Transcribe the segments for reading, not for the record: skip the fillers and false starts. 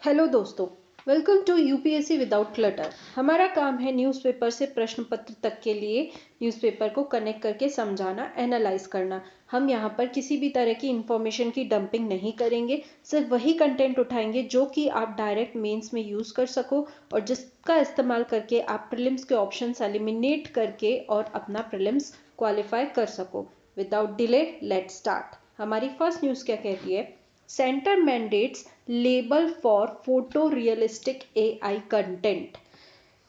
Hello दोस्तों, welcome to UPSC without clutter. हमारा काम है न्यूज़पेपर से प्रश्न पत्र तक के लिए न्यूज़पेपर को कनेक्ट करके समझाना, एनालाइज करना। हम यहाँ पर किसी भी तरह की इंफॉर्मेशन की डंपिंग नहीं करेंगे, सिर्फ वही कंटेंट उठाएंगे जो कि आप डायरेक्ट मेंस में यूज़ कर सको और जिसका इस्तेमाल करके आप प्रीलिम्स के ऑप्शंस एलिमिनेट करके और अपना प्रीलिम्स क्वालिफाई कर सको। Without delay let's start. हमारी फर्स्ट न्यूज़ क्या कहती है? Centre mandates label for photo realistic AI content.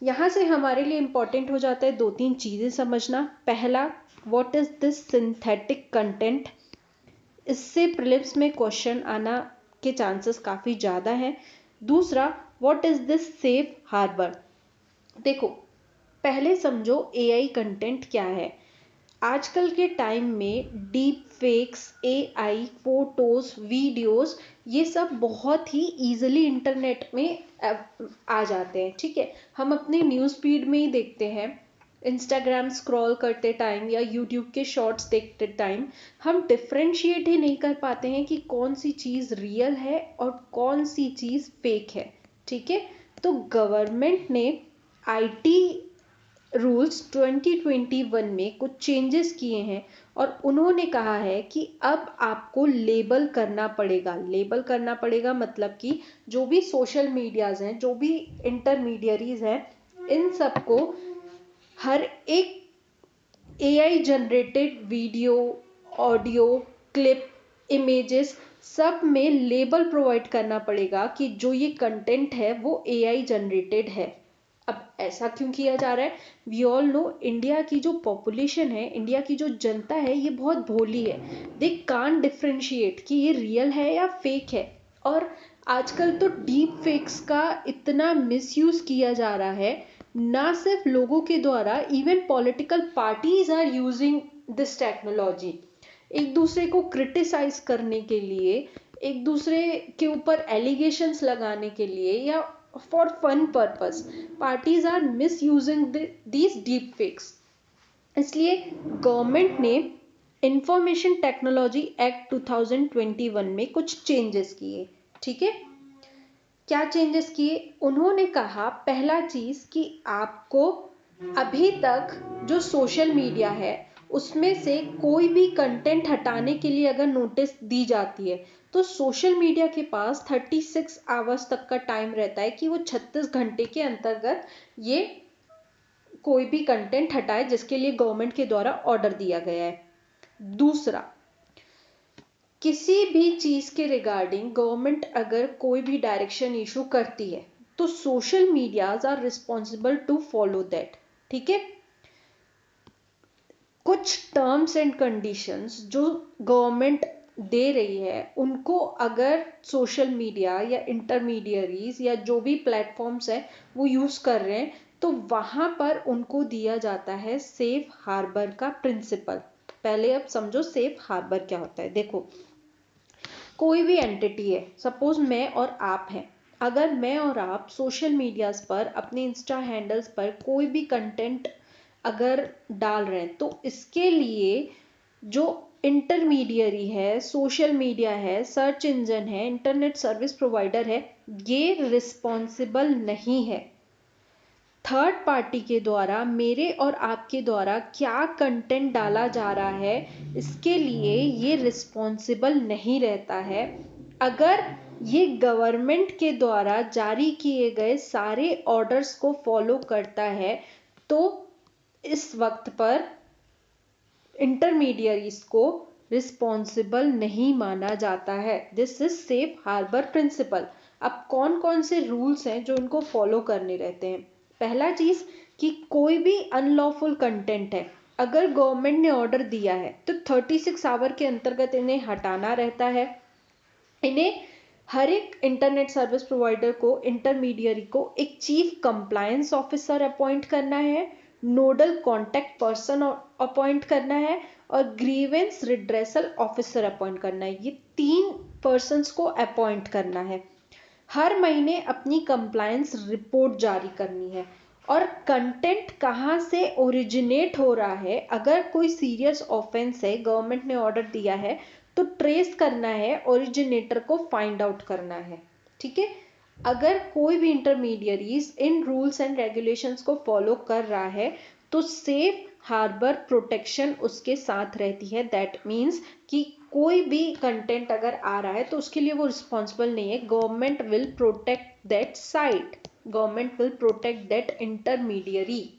यहाँ से हमारे लिए इंपॉर्टेंट हो जाता है दो तीन चीज़ें समझना। पहला, what is this synthetic content. इससे प्रीलिम्स में क्वेश्चन आना के चांसेस काफ़ी ज़्यादा हैं। दूसरा, what is this safe harbour. देखो, पहले समझो एआई कंटेंट क्या है। आजकल के टाइम में deep fakes, AI, photos, videos, ये सब बहुत ही इजीली इंटरनेट में आ जाते हैं। ठीक है, हम अपने न्यूज़ फीड में ही देखते हैं, इंस्टाग्राम स्क्रॉल करते टाइम या यूट्यूब के शॉर्ट्स देखते टाइम हम डिफ्रेंशिएट ही नहीं कर पाते हैं कि कौन सी चीज़ रियल है और कौन सी चीज़ फेक है। ठीक है, तो गवर्नमेंट ने आईटी रूल्स 2021 में कुछ चेंजेस किए हैं और उन्होंने कहा है कि अब आपको लेबल करना पड़ेगा। लेबल करना पड़ेगा मतलब कि जो भी सोशल मीडियाज हैं, जो भी इंटरमीडियरीज हैं, इन सबको हर एक AI generated video, audio, clip, images, सब में लेबल प्रोवाइड करना पड़ेगा कि जो ये कंटेंट है वो एआई जनरेटेड है। अब ऐसा क्यों किया जा रहा है? वी ऑल नो, इंडिया की जो पॉपुलेशन है, इंडिया की जो जनता है, ये बहुत भोली है। दे कांट डिफ्रेंशिएट कि ये रियल है या फेक है। और आजकल तो डीप फेक्स का इतना मिसयूज किया जा रहा है, ना सिर्फ लोगों के द्वारा, even political parties are using this technology एक दूसरे को क्रिटिसाइज करने के लिए, एक दूसरे के ऊपर एलिगेशंस लगाने के लिए, या for fun purpose parties are misusing these deep fakes. इसलिए गवर्नमेंट ने इंफॉर्मेशन टेक्नोलॉजी एक्ट 2021 में कुछ चेंजेस किए। ठीक है, क्या चेंजेस किए? उन्होंने कहा, पहला चीज कि आपको अभी तक जो सोशल मीडिया है उसमें से कोई भी कंटेंट हटाने के लिए अगर नोटिस दी जाती है तो सोशल मीडिया के पास 36 आवर्स तक का टाइम रहता है कि वो 36 घंटे के अंतर्गत ये कोई भी कंटेंट हटाए जिसके लिए गवर्नमेंट के द्वारा ऑर्डर दिया गया है। दूसरा, किसी भी चीज के रिगार्डिंग गवर्नमेंट अगर कोई भी डायरेक्शन इशू करती है तो social medias are responsible to follow that. ठीक है, कुछ टर्म्स एंड कंडीशंस जो गवर्नमेंट दे रही है उनको अगर सोशल मीडिया या इंटरमीडियरीज या जो भी प्लेटफॉर्म्स है वो यूज कर रहे हैं तो वहां पर उनको दिया जाता है सेफ हार्बर का प्रिंसिपल। पहले अब समझो सेफ हार्बर क्या होता है। देखो, कोई भी एंटिटी है, सपोज मैं और आप हैं, अगर मैं और आप सोशल मीडियाज पर अपने इंस्टा हैंडल्स पर कोई भी कंटेंट अगर डाल रहे हैं तो इसके लिए जो इंटरमीडियरी है, सोशल मीडिया है, सर्च इंजन है, इंटरनेट सर्विस प्रोवाइडर है, ये रिस्पॉन्सिबल नहीं है। थर्ड पार्टी के द्वारा मेरे और आपके द्वारा क्या कंटेंट डाला जा रहा है इसके लिए ये रिस्पॉन्सिबल नहीं रहता है। अगर ये गवर्नमेंट के द्वारा जारी किए गए सारे ऑर्डर्स को फॉलो करता है तो इस वक्त पर इंटरमीडियरीज को रिस्पॉन्सिबल नहीं माना जाता है। This is safe harbour principle. अब कौन कौन से रूल्स हैं जो इनको फॉलो करने रहते हैं? पहला चीज कि कोई भी अनलॉफुल कंटेंट है, अगर गवर्नमेंट ने ऑर्डर दिया है तो 36 आवर के अंतर्गत इन्हें हटाना रहता है। इन्हें हर एक इंटरनेट सर्विस प्रोवाइडर को, इंटरमीडियरी को एक चीफ कंप्लायंस ऑफिसर अपॉइंट करना है, नोडल कॉन्टैक्ट पर्सन अपॉइंट करना है और ग्रीवेंस रिड्रेसल ऑफिसर अपॉइंट करना है। ये 3 पर्सन्स को अपॉइंट करना है। हर महीने अपनी कंप्लायंस रिपोर्ट जारी करनी है और कंटेंट कहाँ से ओरिजिनेट हो रहा है, अगर कोई सीरियस ऑफेंस है, गवर्नमेंट ने ऑर्डर दिया है तो ट्रेस करना है, ओरिजिनेटर को फाइंड आउट करना है। ठीक है, अगर कोई भी intermediaries in rules and regulations को फॉलो कर रहा है तो सेफ हार्बर प्रोटेक्शन उसके साथ रहती है। दैट मीन्स कि कोई भी कंटेंट अगर आ रहा है तो उसके लिए वो रिस्पॉन्सिबल नहीं है। Government will protect that site, government will protect that intermediary.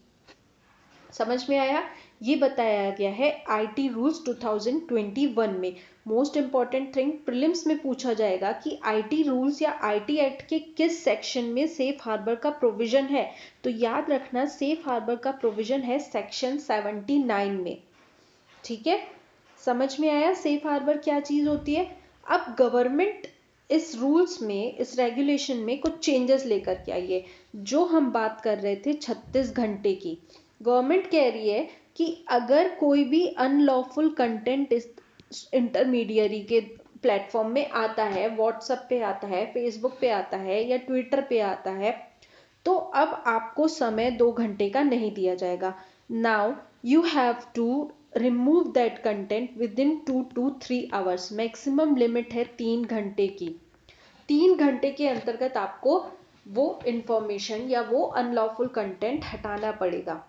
समझ में आया? ये बताया गया है आईटी रूल्स 2021 में। मोस्ट इंपॉर्टेंट थिंग प्रीलिम्स में पूछा जाएगा कि आईटी रूल्स या आईटी एक्ट के किस सेक्शन में सेफ हार्बर का प्रोविजन है। तो याद रखना सेफ हार्बर का प्रोविजन है सेक्शन 79 में। ठीक है, समझ में आया सेफ हार्बर क्या चीज होती है? अब गवर्नमेंट इस रूल्स में, इस रेगुलेशन में कुछ चेंजेस लेकर के आई है। जो हम बात कर रहे थे 36 घंटे की, गवर्नमेंट कह रही है कि अगर कोई भी अनलॉफुल कंटेंट इस इंटरमीडियरी के प्लेटफॉर्म में आता है, व्हाट्सएप पे आता है, फेसबुक पे आता है या ट्विटर पे आता है, तो अब आपको समय 2 घंटे का नहीं दिया जाएगा। Now you have to remove that content within 2 to 3 hours. Maximum limit है 3 घंटे की। 3 घंटे के अंतर्गत आपको वो इंफॉर्मेशन या वो अनलॉफुल कंटेंट हटाना पड़ेगा।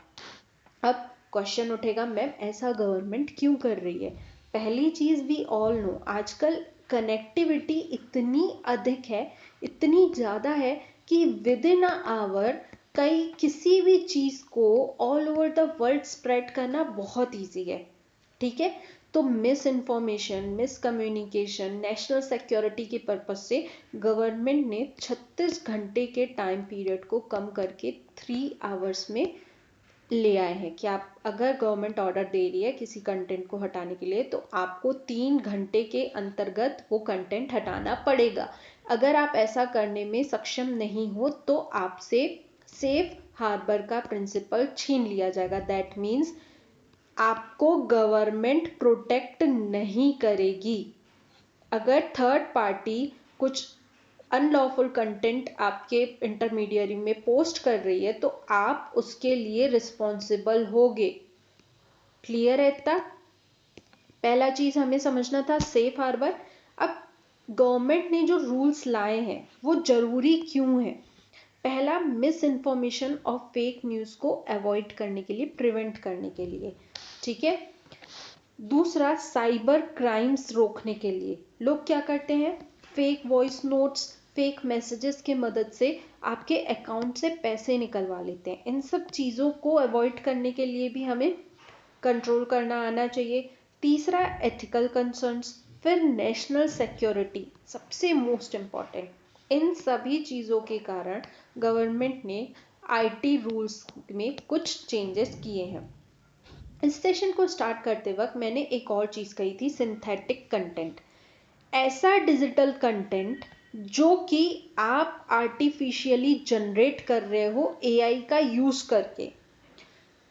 अब क्वेश्चन उठेगा, मैम ऐसा गवर्नमेंट क्यों कर रही है? पहली चीज वी ऑल नो, आजकल कनेक्टिविटी इतनी अधिक है, इतनी ज़्यादा है कि विद इन अ आवर किसी भी चीज़ को all over the world spread करना बहुत ईजी है। ठीक है, तो miss information, miss communication, national security के पर्पज से गवर्नमेंट ने 36 घंटे के टाइम पीरियड को कम करके 3 आवर्स में ले आए हैं कि आप अगर गवर्नमेंट ऑर्डर दे रही है किसी कंटेंट को हटाने के लिए तो आपको 3 घंटे के अंतर्गत वो कंटेंट हटाना पड़ेगा। अगर आप ऐसा करने में सक्षम नहीं हो तो आपसे सेफ हार्बर का प्रिंसिपल छीन लिया जाएगा। दैट मीन्स आपको गवर्नमेंट प्रोटेक्ट नहीं करेगी। अगर थर्ड पार्टी कुछ अनलॉफुल कंटेंट आपके इंटरमीडियरी में पोस्ट कर रही है तो आप उसके लिए रिस्पॉन्सिबल होगे। क्लियर है इतना? पहला चीज हमें समझना था सेफ हार्बर। अब गवर्नमेंट ने जो रूल्स लाए हैं वो जरूरी क्यों है? पहला, मिस इन्फॉर्मेशन और फेक न्यूज को अवॉइड करने के लिए, प्रिवेंट करने के लिए। ठीक है, दूसरा, साइबर क्राइम्स रोकने के लिए। लोग क्या करते हैं, fake voice notes, fake messages के मदद से आपके अकाउंट से पैसे निकलवा लेते हैं। इन सब चीज़ों को अवॉइड करने के लिए भी हमें कंट्रोल करना आना चाहिए। तीसरा, एथिकल कंसर्न्स, फिर नेशनल सिक्योरिटी, सबसे मोस्ट इम्पॉर्टेंट। इन सभी चीज़ों के कारण गवर्नमेंट ने आईटी रूल्स में कुछ चेंजेस किए हैं। इस सेशन को स्टार्ट करते वक्त मैंने एक और चीज़ कही थी, सिंथेटिक कंटेंट। ऐसा डिजिटल कंटेंट जो कि आप आर्टिफिशियली जनरेट कर रहे हो एआई का यूज करके।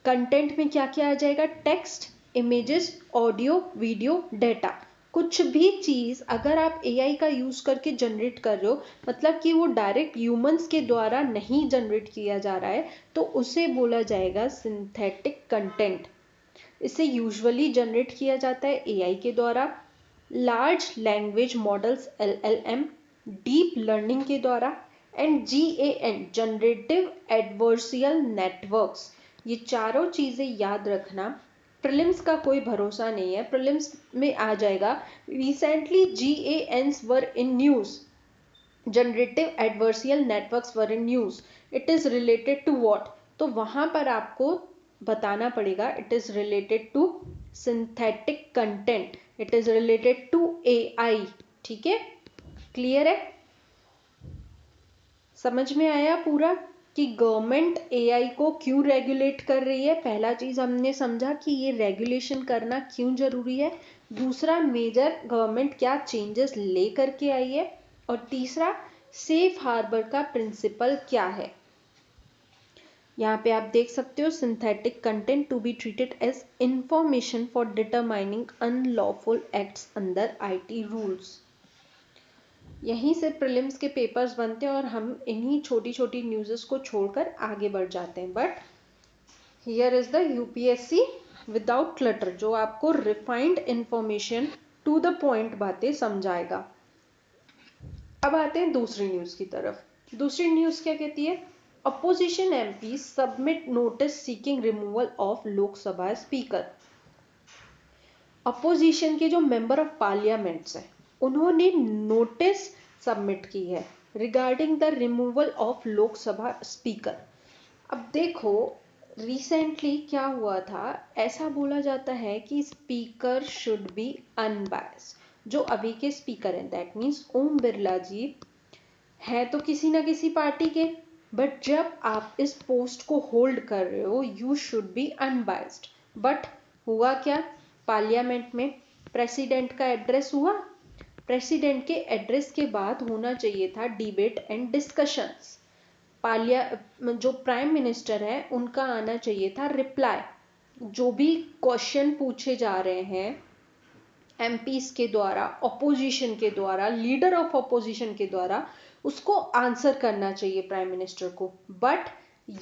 कंटेंट में क्या क्या आ जाएगा? Text, images, audio, video, data. कुछ भी चीज अगर आप एआई का यूज करके जनरेट कर रहे हो, मतलब कि वो डायरेक्ट ह्यूमंस के द्वारा नहीं जनरेट किया जा रहा है, तो उसे बोला जाएगा सिंथेटिक कंटेंट। इसे यूजुअली जनरेट किया जाता है एआई के द्वारा, large language models LLM, deep learning के द्वारा, एंड जीएएन जनरेटिव एडवर्सियल नेटवर्क्स। ये चारों चीज़ें याद रखना। प्रीलिम्स का कोई भरोसा नहीं है, प्रीलिम्स में आ जाएगा recently GANs were in news, generative adversarial networks were in news, it is related to what? तो वहाँ पर आपको बताना पड़ेगा it is related to synthetic content, it is related to AI. ठीक है, क्लियर है? समझ में आया पूरा कि गवर्नमेंट एआई को क्यों रेगुलेट कर रही है? पहला चीज हमने समझा कि ये रेगुलेशन करना क्यों जरूरी है। दूसरा, मेजर गवर्नमेंट क्या चेंजेस ले करके आई है। और तीसरा, सेफ हार्बर का प्रिंसिपल क्या है। यहाँ पे आप देख सकते हो, synthetic content to be treated as information for determining unlawful acts under IT rules. यहीं से प्रीलिम्स के पेपर्स बनते हैं और हम इन्हीं छोटी छोटी न्यूज़ेस को छोड़कर आगे बढ़ जाते हैं। But here is the UPSC without clutter, जो आपको refined information to the point बातें समझाएगा। अब आते हैं दूसरी न्यूज़ की तरफ। दूसरी न्यूज़ क्या कहती है, opposition MP submit notice seeking removal of Lok Sabha speaker. Opposition के जो मेंबर ऑफ पार्लियामेंट्स हैं उन्होंने नोटिस सबमिट की है regarding the removal of Lok Sabha speaker. अब देखो रिसेंटली क्या हुआ था, ऐसा बोला जाता है कि स्पीकर शुड बी अनबायस्ड। जो अभी के स्पीकर हैं दैट मीन्स ओम बिरला जी हैं तो किसी ना किसी पार्टी के, बट जब आप इस पोस्ट को होल्ड कर रहे हो you should be unbiased. But हुआ क्या, पार्लियामेंट में प्रेसिडेंट का एड्रेस हुआ, प्रेसिडेंट के एड्रेस के बाद होना चाहिए था डिबेट एंड डिस्कशंस। जो प्राइम मिनिस्टर है उनका आना चाहिए था रिप्लाई, जो भी क्वेश्चन पूछे जा रहे हैं एमपीज के द्वारा, ऑपोजिशन के द्वारा, लीडर ऑफ ऑपोजिशन के द्वारा, उसको आंसर करना चाहिए प्राइम मिनिस्टर को। बट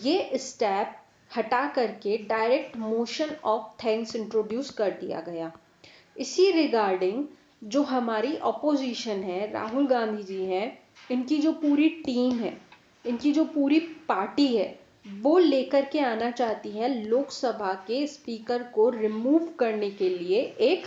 ये स्टेप हटा करके direct motion of thanks introduce कर दिया गया। इसी रिगार्डिंग जो हमारी ऑपोजिशन है, राहुल गांधी जी हैं, इनकी जो पूरी टीम है, इनकी जो पूरी पार्टी है, वो लेकर के आना चाहती है लोकसभा के स्पीकर को रिमूव करने के लिए एक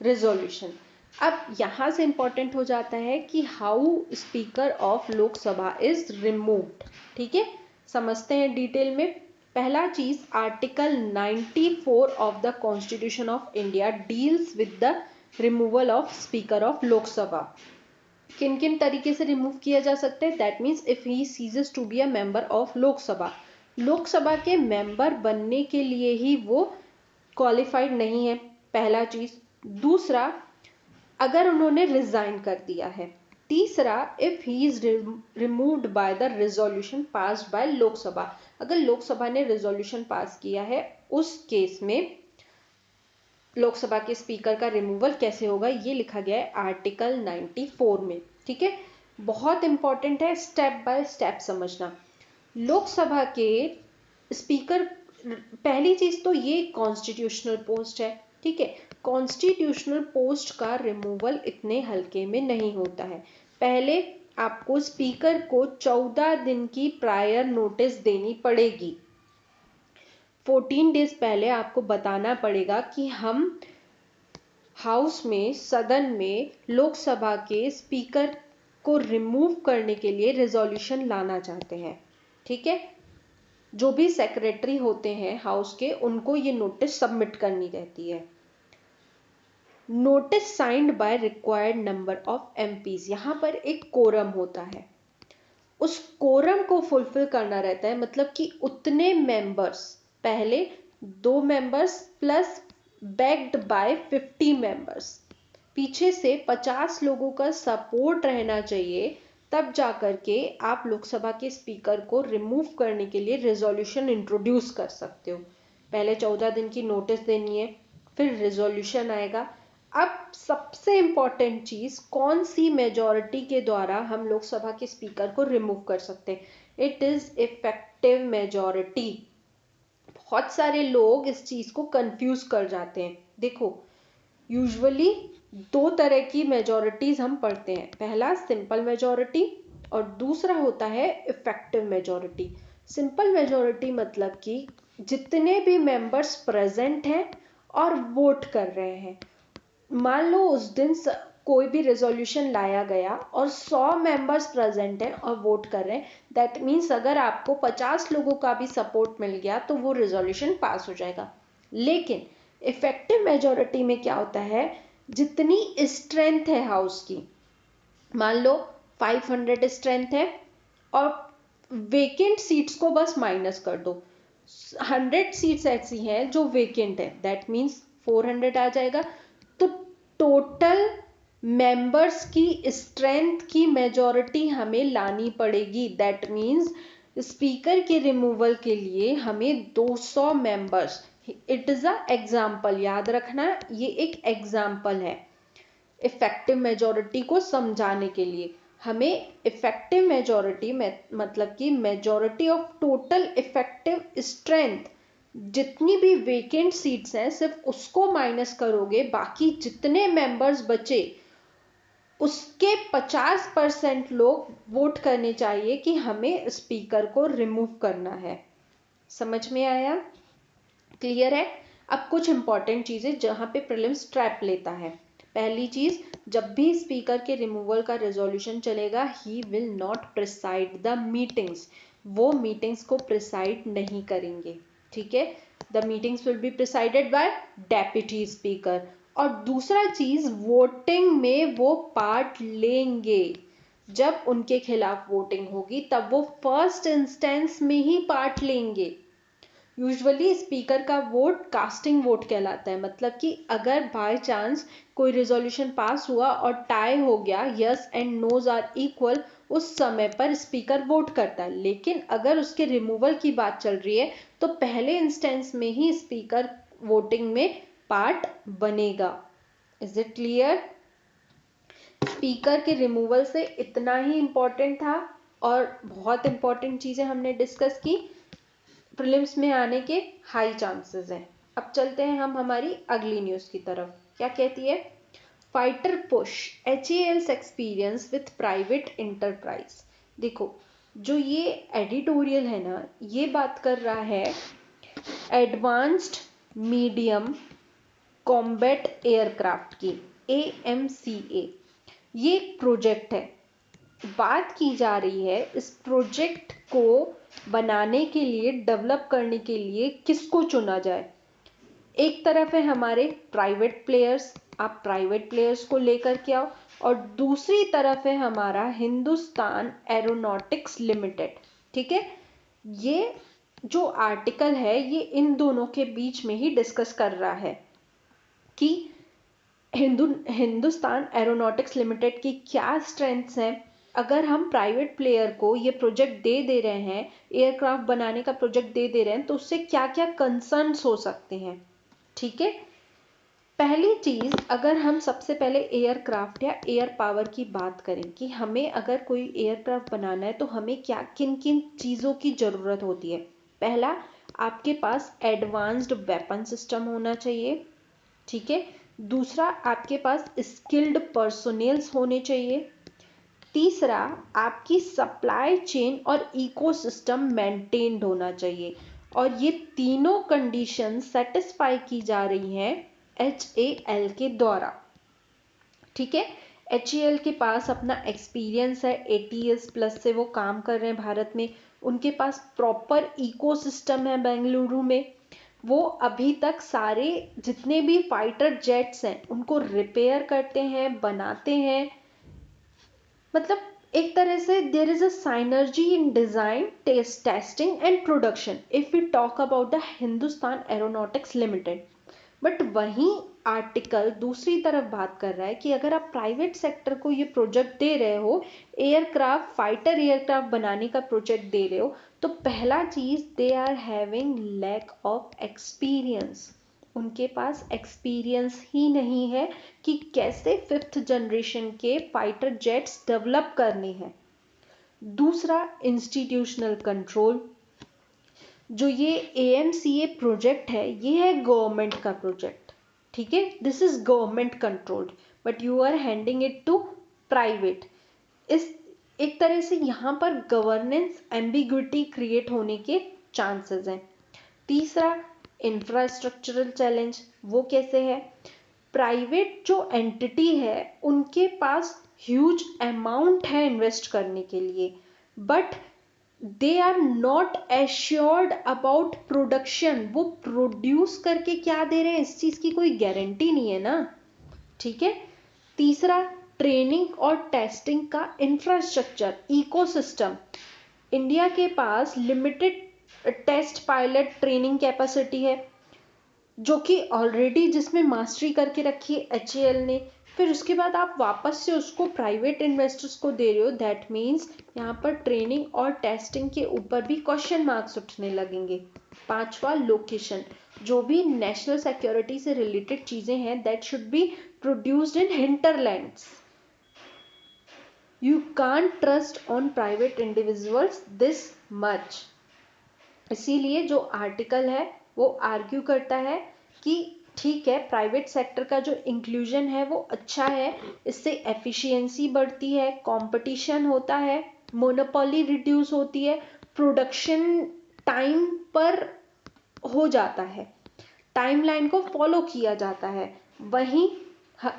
रिजोल्यूशन। अब यहाँ से इंपॉर्टेंट हो जाता है कि how speaker of Lok Sabha is removed. ठीक है, समझते हैं डिटेल में। पहला चीज, article 94 of the constitution of India deals with the removal of speaker of Lok Sabha. किन किन तरीके से रिमूव किया जा सकता है, that means if he ceases to be a member of Lok Sabha. लोकसभा के मेंबर बनने के लिए ही वो क्वालिफाइड नहीं है, पहला चीज। दूसरा, अगर उन्होंने रिजाइन कर दिया है। तीसरा, if he is removed by the resolution passed by Lok Sabha. अगर लोकसभा ने रिजोल्यूशन पास किया है उस केस में लोकसभा के स्पीकर का रिमूवल कैसे होगा, ये लिखा गया है आर्टिकल 94 में। ठीक है, बहुत इंपॉर्टेंट है स्टेप बाय स्टेप समझना। लोकसभा के स्पीकर, पहली चीज तो ये कॉन्स्टिट्यूशनल पोस्ट है। ठीक है, कॉन्स्टिट्यूशनल पोस्ट का रिमूवल इतने हल्के में नहीं होता है। पहले आपको स्पीकर को 14 दिन की प्रायर नोटिस देनी पड़ेगी। 14 डेज पहले आपको बताना पड़ेगा कि हम हाउस में, सदन में लोकसभा के स्पीकर को रिमूव करने के लिए रिजोल्यूशन लाना चाहते हैं। ठीक है, जो भी सेक्रेटरी होते हैं हाउस के उनको ये नोटिस सबमिट करनी रहती है। Notice signed by required number of MPs. यहां पर एक कोरम होता है, उस कोरम को फुलफिल करना रहता है, मतलब कि उतने मेंबर्स, पहले 2 members plus backed by 50 members, पीछे से 50 लोगों का सपोर्ट रहना चाहिए, तब जाकर के आप लोकसभा के स्पीकर को रिमूव करने के लिए रिजोल्यूशन इंट्रोड्यूस कर सकते हो। पहले 14 दिन की नोटिस देनी है, फिर रिजोल्यूशन आएगा। अब सबसे इंपॉर्टेंट चीज, कौन सी मेजॉरिटी के द्वारा हम लोकसभा के स्पीकर को रिमूव कर सकते हैं, इट इज इफेक्टिव मेजॉरिटी। बहुत सारे लोग इस चीज को कंफ्यूज कर जाते हैं। देखो, यूजुअली 2 तरह की मेजॉरिटीज हम पढ़ते हैं, पहला सिंपल मेजॉरिटी और दूसरा होता है इफेक्टिव मेजॉरिटी। सिंपल मेजॉरिटी मतलब कि जितने भी मेंबर्स प्रेजेंट हैं और वोट कर रहे हैं। मान लो उस दिन कोई भी रेजोल्यूशन लाया गया और 100 मेंबर्स प्रेजेंट हैं और वोट कर रहे हैं, दैट मीन्स अगर आपको 50 लोगों का भी सपोर्ट मिल गया तो वो रेजोल्यूशन पास हो जाएगा। लेकिन इफेक्टिव मेजॉरिटी में क्या होता है, जितनी स्ट्रेंथ है हाउस की, मान लो 500 स्ट्रेंथ है और वेकेंट सीट्स को बस माइनस कर दो, 100 सीट्स ऐसी हैं जो वेकेंट है, दैट मीन्स 400 आ जाएगा। तो टोटल मेंबर्स की स्ट्रेंथ की मेजॉरिटी हमें लानी पड़ेगी, दैट मीन्स स्पीकर के रिमूवल के लिए हमें 200 members, it is a example, याद रखना ये एक एग्जाम्पल है इफेक्टिव मेजॉरिटी को समझाने के लिए। हमें इफेक्टिव मेजॉरिटी मतलब कि majority of total effective strength, जितनी भी वेकेंट सीट्स हैं सिर्फ उसको माइनस करोगे, बाकी जितने मेंबर्स बचे उसके 50% लोग वोट करने चाहिए कि हमें स्पीकर को रिमूव करना है। समझ में आया? क्लियर है? अब कुछ इंपॉर्टेंट चीजें जहां पे प्रीलिम्स ट्रैप लेता है। पहली चीज, जब भी स्पीकर के रिमूवल का रेजोल्यूशन चलेगा, he will not preside the meetings. वो मीटिंग्स को प्रिसाइड नहीं करेंगे, ठीक है? The meetings will be presided bye deputy speaker. और दूसरा चीज, वोटिंग में वो पार्ट लेंगे। जब उनके खिलाफ वोटिंग होगी तब वो फर्स्ट इंस्टेंस में ही पार्ट लेंगे। यूजुअली स्पीकर का वोट कास्टिंग वोट कहलाता है, मतलब कि अगर बाय चांस कोई रिजोल्यूशन पास हुआ और टाई हो गया, yes and noes are equal, उस समय पर स्पीकर वोट करता है। लेकिन अगर उसके रिमूवल की बात चल रही है तो पहले इंस्टेंस में ही स्पीकर वोटिंग में पार्ट बनेगा। Is it clear? स्पीकर के रिमूवल से इतना ही इंपॉर्टेंट था और बहुत इंपॉर्टेंट चीजें हमने डिस्कस की। प्रीलिम्स में आने के हाई चांसेस हैं। अब चलते हैं हम हमारी अगली न्यूज़ की तरफ। क्या कहती है? Fighter push HAL's experience with private enterprise. देखो, जो ये एडिटोरियल है ना, ये बात कर रहा है एडवांस्ड मीडियम कॉम्बैट एयरक्राफ्ट की, AMCA। ये एक प्रोजेक्ट है। बात की जा रही है इस प्रोजेक्ट को बनाने के लिए, डेवलप करने के लिए किसको चुना जाए। एक तरफ है हमारे प्राइवेट प्लेयर्स, आप प्राइवेट प्लेयर्स को लेकर के आओ, और दूसरी तरफ है हमारा हिंदुस्तान एरोनॉटिक्स लिमिटेड, ठीक है? ये जो आर्टिकल है ये इन दोनों के बीच में ही डिस्कस कर रहा है कि हिंदुस्तान एरोनॉटिक्स लिमिटेड की क्या स्ट्रेंथ्स हैं। अगर हम प्राइवेट प्लेयर को ये प्रोजेक्ट दे रहे हैं, एयरक्राफ्ट बनाने का प्रोजेक्ट दे रहे हैं, तो उससे क्या क्या कंसर्न्स हो सकते हैं, ठीक है? पहली चीज, अगर हम सबसे पहले एयरक्राफ्ट या एयर पावर की बात करें कि हमें अगर कोई एयरक्राफ्ट बनाना है तो हमें क्या किन किन चीज़ों की ज़रूरत होती है। पहला, आपके पास एडवांस्ड वेपन सिस्टम होना चाहिए, ठीक है? दूसरा, आपके पास स्किल्ड पर्सोनेल्स होने चाहिए। तीसरा, आपकी सप्लाई चेन और इकोसिस्टम मेंटेन्ड होना चाहिए। और ये तीनों कंडीशन सेटिस्फाई की जा रही हैं HAL के द्वारा, ठीक है? HAL के पास अपना एक्सपीरियंस है, ATS प्लस से वो काम कर रहे हैं भारत में। उनके पास प्रॉपर इकोसिस्टम है बेंगलुरु में। वो अभी तक सारे जितने भी फाइटर जेट्स हैं उनको रिपेयर करते हैं, बनाते हैं। मतलब एक तरह से there is a synergy in design, testing and production if we talk about the Hindustan Aeronautics Limited. But वहीं आर्टिकल दूसरी तरफ बात कर रहा है कि अगर आप प्राइवेट सेक्टर को ये प्रोजेक्ट दे रहे हो, एयरक्राफ्ट, फाइटर एयरक्राफ्ट बनाने का प्रोजेक्ट दे रहे हो, तो पहला चीज, they are having lack of experience. उनके पास एक्सपीरियंस ही नहीं है कि कैसे 5th जनरेशन के फाइटर जेट्स डेवलप करने हैं। दूसरा, इंस्टीट्यूशनल कंट्रोल। जो ये AMCA प्रोजेक्ट है, ये है गवर्नमेंट का प्रोजेक्ट, ठीक है? This is government controlled, but you are handing it to private. इस एक तरह से यहाँ पर गवर्नेंस एम्बिग्विटी क्रिएट होने के चांसेस हैं। तीसरा, इंफ्रास्ट्रक्चरल चैलेंज। वो कैसे है? प्राइवेट जो एंटिटी है उनके पास ह्यूज अमाउंट है इन्वेस्ट करने के लिए, but they are not assured about production. वो प्रोड्यूस करके क्या दे रहे हैं इस चीज की कोई गारंटी नहीं है ना, ठीक है? तीसरा, ट्रेनिंग और टेस्टिंग का इंफ्रास्ट्रक्चर, इकोसिस्टम। इंडिया के पास limited test pilot training capacity है, जो कि ऑलरेडी जिसमें मास्टरी करके रखी है HAL ने। फिर उसके बाद आप वापस से उसको प्राइवेट इन्वेस्टर्स को दे रहे हो, दैट मीन्स यहाँ पर ट्रेनिंग और टेस्टिंग के ऊपर भी क्वेश्चन मार्क्स उठने लगेंगे। पांचवा, लोकेशन। जो भी नेशनल सिक्योरिटी से रिलेटेड चीजें हैं, that should be produced in hinterlands. You can't trust on private individuals this much. इसीलिए जो आर्टिकल है वो आर्ग्यू करता है कि ठीक है, प्राइवेट सेक्टर का जो इंक्लूजन है वो अच्छा है, इससे एफिशिएंसी बढ़ती है, कंपटीशन होता है, मोनोपोली रिड्यूस होती है, प्रोडक्शन टाइम पर हो जाता है, टाइमलाइन को फॉलो किया जाता है। वहीं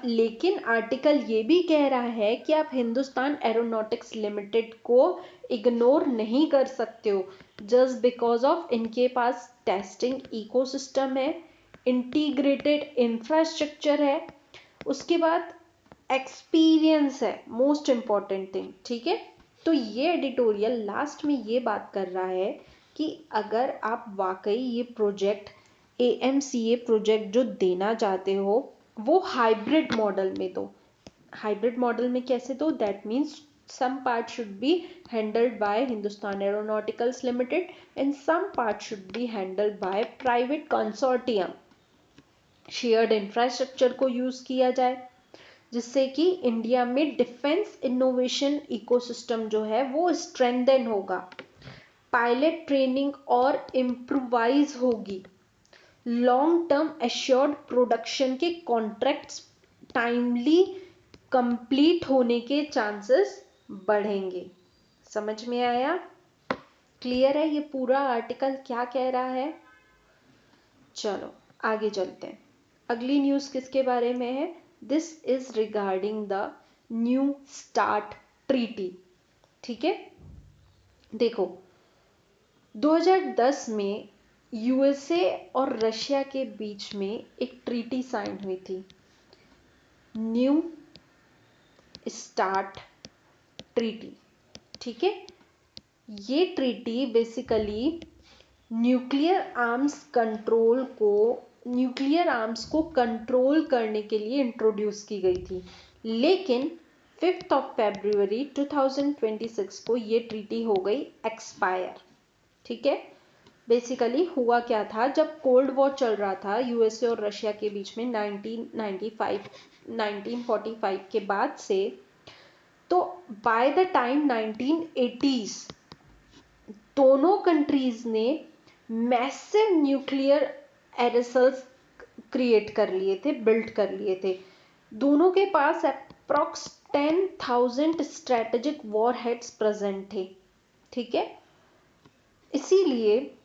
लेकिन आर्टिकल ये भी कह रहा है कि आप हिंदुस्तान एरोनॉटिक्स लिमिटेड को इग्नोर नहीं कर सकते हो जस्ट बिकॉज ऑफ इनके पास टेस्टिंग इकोसिस्टम है, इंटीग्रेटेड इंफ्रास्ट्रक्चर है, उसके बाद एक्सपीरियंस है, मोस्ट इंपॉर्टेंट थिंग। ठीक है, तो ये एडिटोरियल लास्ट में ये बात कर रहा है कि अगर आप वाकई ये प्रोजेक्ट AMCA प्रोजेक्ट जो देना चाहते हो वो हाइब्रिड मॉडल में दो। हाइब्रिड मॉडल में कैसे दो? That means some part should be handled by Hindustan Aeronautics Limited and some part should be handled by private consortium। Shared infrastructure को यूज किया जाए जिससे कि इंडिया में डिफेंस इनोवेशन इकोसिस्टम जो है वो स्ट्रेंथन होगा, पायलट ट्रेनिंग और इम्प्रोवाइज होगी, लॉन्ग टर्म एश्योर्ड प्रोडक्शन के कॉन्ट्रैक्ट्स टाइमली कंप्लीट होने के चांसेस बढ़ेंगे। समझ में आया? क्लियर है ये पूरा आर्टिकल क्या कह रहा है? चलो आगे चलते हैं। अगली न्यूज़ किसके बारे में है? This is regarding the new start treaty. ठीक है, देखो 2010 में USA और रशिया के बीच में एक ट्रीटी साइन हुई थी, न्यू स्टार्ट ट्रीटी। ठीक है, ये ट्रीटी बेसिकली न्यूक्लियर आर्म्स को कंट्रोल करने के लिए इंट्रोड्यूस की गई थी, लेकिन 5 फरवरी 2026 को ये ट्रीटी हो गई एक्सपायर। ठीक है, बेसिकली हुआ क्या था, जब कोल्ड वॉर चल रहा था USA और रशिया के बीच में 1945 के बाद से, तो बाय द टाइम 1980s दोनों कंट्रीज ने मैसिव न्यूक्लियर एरेसल्स क्रिएट कर लिए थे, बिल्ड कर लिए थे। दोनों के पास अप्रॉक्स 10,000 स्ट्रेटेजिक वॉरहेड्स प्रेजेंट थे। ठीक है, इसीलिए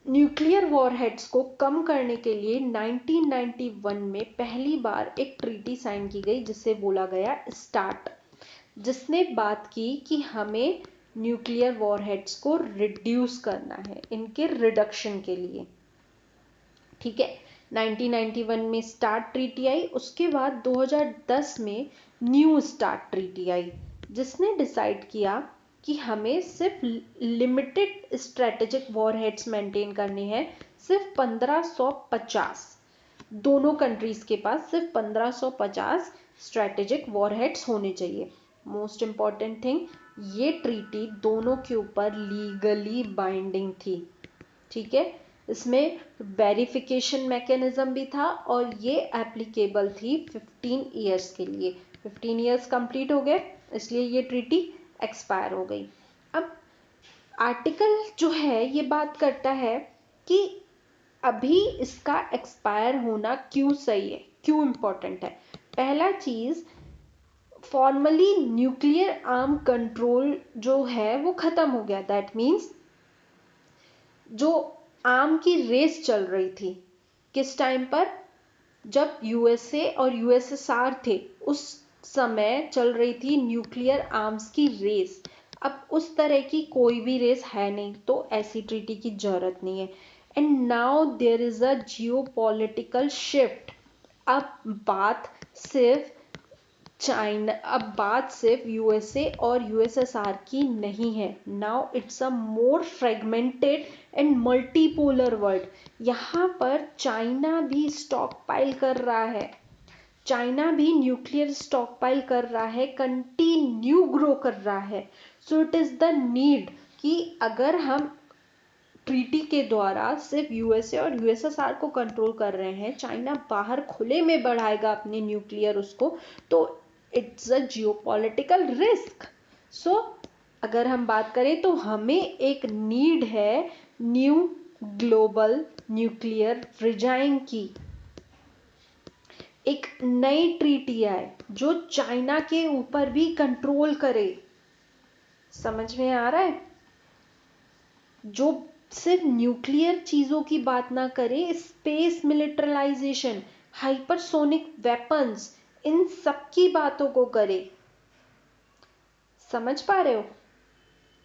न्यूक्लियर वॉरहेड्स को कम करने के लिए 1991 में पहली बार एक ट्रीटी साइन की गई जिसे बोला गया स्टार्ट, जिसने बात की कि हमें न्यूक्लियर वॉरहेड्स को रिड्यूस करना है, इनके रिडक्शन के लिए। ठीक है, 1991 में स्टार्ट ट्रीटी आई, उसके बाद 2010 में न्यू स्टार्ट ट्रीटी आई, जिसने डिसाइड किया कि हमें सिर्फ लिमिटेड स्ट्रेटेजिक वॉरहेड्स मेंटेन करने हैं, सिर्फ 1550। दोनों कंट्रीज के पास सिर्फ 1550 स्ट्रेटेजिक वॉरहेड्स होने चाहिए। मोस्ट इंपॉर्टेंट थिंग, ये ट्रीटी दोनों के ऊपर लीगली बाइंडिंग थी। ठीक है, इसमें वेरिफिकेशन मैकेनिज्म भी था और ये एप्लीकेबल थी 15 ईयर्स के लिए। 15 ईयर्स कंप्लीट हो गए, इसलिए ये ट्रीटी एक्सपायर हो गई। अब आर्टिकल जो है ये बात करता है कि अभी इसका एक्सपायर होना क्यों सही है, क्यों इम्पोर्टेंट है। पहला चीज, फॉर्मली न्यूक्लियर आर्म कंट्रोल जो है वो खत्म हो गया। दैट मीन्स जो आर्म की रेस चल रही थी किस टाइम पर, जब USA और USSR थे उस समय चल रही थी न्यूक्लियर आर्म्स की रेस। अब उस तरह की कोई भी रेस है नहीं, तो ऐसी ट्रीटी की जरूरत नहीं है। And now there is a geopolitical shift. अब बात सिर्फ USA और USSR की नहीं है। Now it's a more fragmented and multipolar world. यहाँ पर चाइना भी स्टॉक पाइल कर रहा है, चाइना भी न्यूक्लियर स्टॉक पाइल कर रहा है, कंटिन्यू ग्रो कर रहा है। So it is the need कि अगर हम ट्रीटी के द्वारा सिर्फ USA और USSR को कंट्रोल कर रहे हैं, चाइना बाहर खुले में बढ़ाएगा अपने न्यूक्लियर उसको, तो इट्स अ जियोपॉलिटिकल रिस्क। सो अगर हम बात करें तो हमें एक नीड है न्यू ग्लोबल न्यूक्लियर रिजाइम की एक नई ट्रीटी आए जो चाइना के ऊपर भी कंट्रोल करे। समझ में आ रहा है? जो सिर्फ न्यूक्लियर चीजों की बात ना करे, स्पेस मिलिटराइजेशन, हाइपरसोनिक वेपन्स, इन सब की बातों को करे। समझ पा रहे हो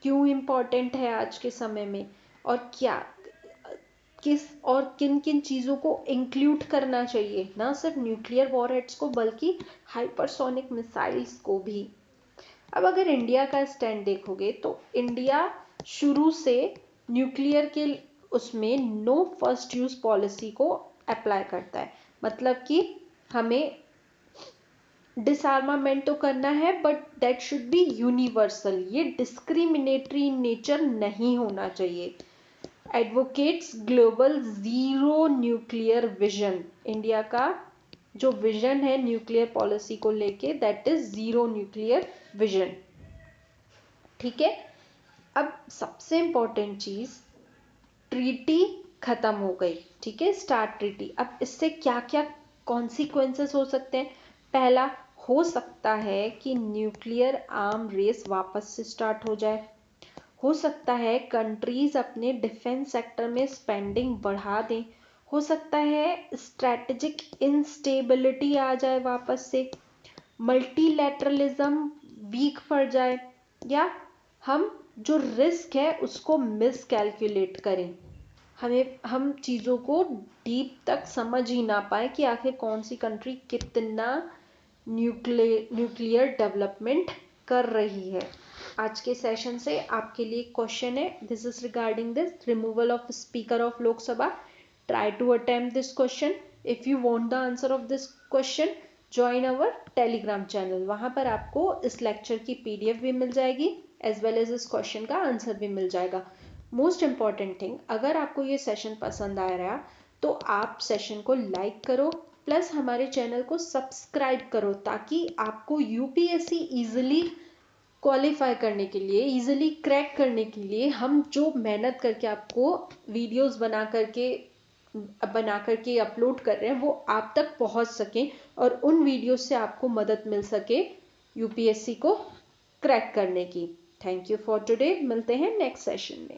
क्यों इंपॉर्टेंट है आज के समय में, और क्या किस और किन किन चीजों को इंक्लूड करना चाहिए, ना सिर्फ न्यूक्लियर वॉरहेड्स को बल्कि हाइपरसोनिक मिसाइल्स को भी। अब अगर इंडिया का स्टैंड देखोगे तो इंडिया शुरू से न्यूक्लियर के उसमें नो फर्स्ट यूज पॉलिसी को अप्लाई करता है। मतलब कि हमें डिसआर्मामेंट तो करना है but that should be universal, ये डिस्क्रिमिनेटरी इन नेचर नहीं होना चाहिए। Advocates global zero nuclear vision, India का जो विजन है न्यूक्लियर पॉलिसी को लेके that is zero nuclear vision. ठीक है, अब सबसे इंपॉर्टेंट चीज, ट्रीटी खत्म हो गई, ठीक है, स्टार्ट ट्रीटी। अब इससे क्या क्या कॉन्सिक्वेंसेस हो सकते हैं? पहला, हो सकता है कि न्यूक्लियर आर्म रेस वापस से स्टार्ट हो जाए। हो सकता है कंट्रीज अपने डिफेंस सेक्टर में स्पेंडिंग बढ़ा दें। हो सकता है स्ट्रेटेजिक इंस्टेबिलिटी आ जाए वापस से, मल्टीलैटरलिज्म वीक पड़ जाए, या हम जो रिस्क है उसको मिस कैलकुलेट करें। हम चीज़ों को डीप तक समझ ही ना पाए कि आखिर कौन सी कंट्री कितना न्यूक्लियर डेवलपमेंट कर रही है। आज के सेशन से आपके लिए क्वेश्चन है, this is regarding this removal of speaker of Lok Sabha. Try to attempt this question. If you want the answer of this question, join our Telegram channel. वहां पर आपको इस लेक्चर की पीडीएफ भी मिल जाएगी एज वेल एज इस question का answer भी मिल जाएगा। मोस्ट इंपॉर्टेंट थिंग, अगर आपको ये सेशन पसंद आ रहा तो आप सेशन को लाइक करो, प्लस हमारे चैनल को सब्सक्राइब करो, ताकि आपको यूपीएससी इजीली क्वालिफाई करने के लिए, इजीली क्रैक करने के लिए हम जो मेहनत करके आपको वीडियोस बना करके अपलोड कर रहे हैं वो आप तक पहुंच सकें, और उन वीडियोस से आपको मदद मिल सके यूपीएससी को क्रैक करने की। थैंक यू फॉर टुडे, मिलते हैं नेक्स्ट सेशन में।